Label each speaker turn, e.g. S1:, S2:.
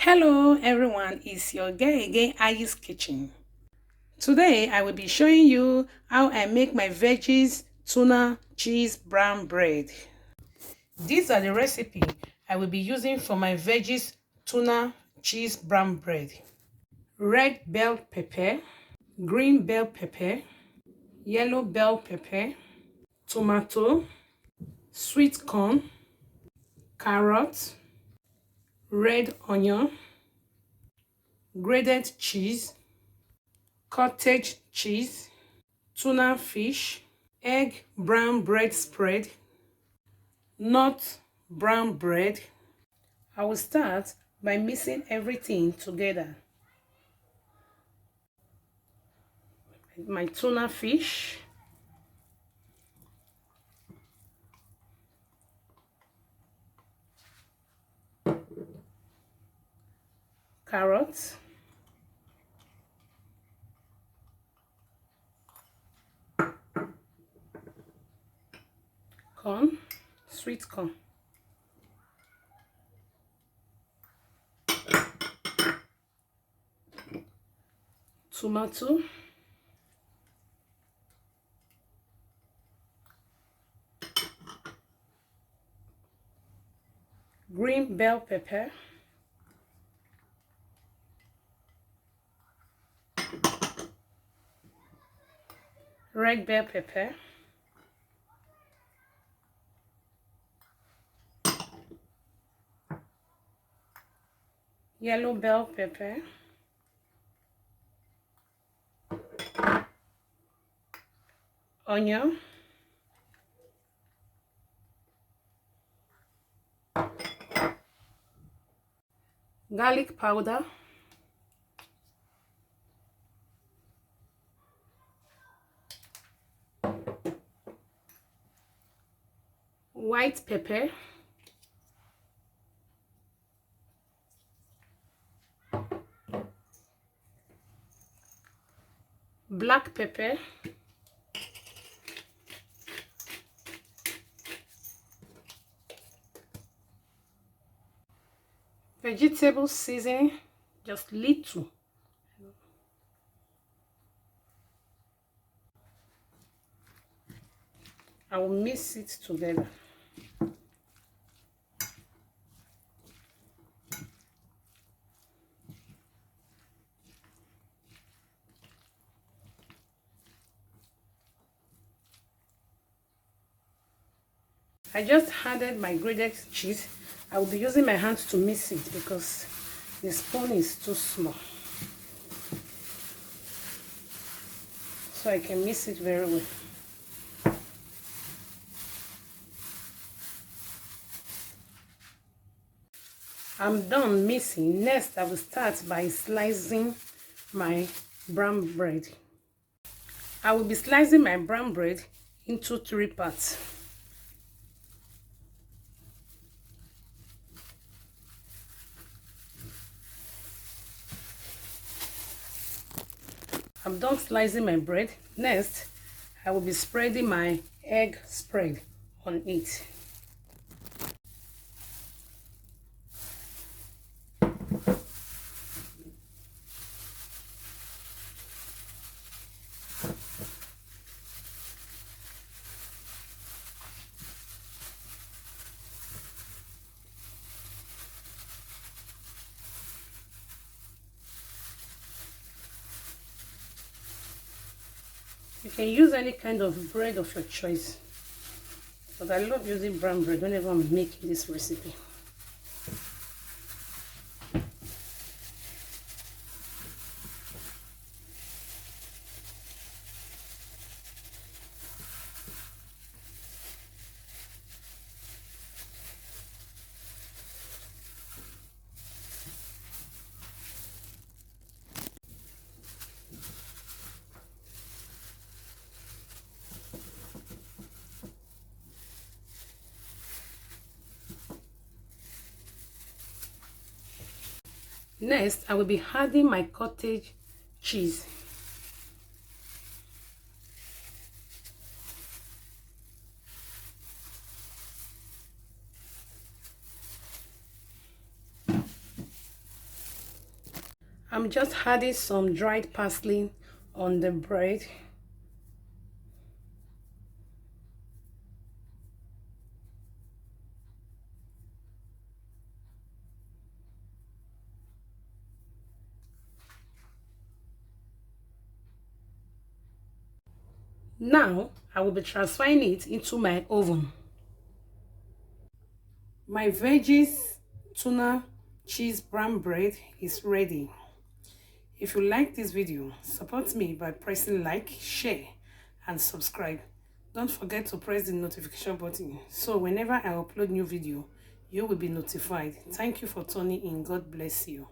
S1: Hello everyone, it's your girl again, Ayi's Kitchen. Today I will be showing you how I make my veggies, tuna, cheese, brown bread. These are the recipe I will be using for my veggies, tuna, cheese, brown bread. Red bell pepper, green bell pepper, yellow bell pepper, tomato, sweet corn, carrot, red onion, grated cheese, cottage cheese, tuna fish, egg brown bread spread, nut brown bread. I will start by mixing everything together. My tuna fish, carrots, corn, sweet corn, tomato, green bell pepper, red bell pepper, yellow bell pepper, onion, garlic powder, white pepper, black pepper, vegetable seasoning, just little. I will mix it together. I just added my grated cheese. I will be using my hands to mix it because the spoon is too small. So I can mix it very well. I'm done mixing. Next, I will start by slicing my brown bread. I will be slicing my brown bread into 3 parts. I'm done slicing my bread. Next, I will be spreading my egg spread on it. You can use any kind of bread of your choice, but I love using brown bread whenever I'm making this recipe. Next, I will be adding my cottage cheese. I'm just adding some dried parsley on the bread. Now, I will be transferring it into my oven. My veggies, tuna, cheese, brown bread is ready. If you like this video, support me by pressing like, share, and subscribe. Don't forget to press the notification button so whenever I upload new video, you will be notified. Thank you for tuning in. God bless you.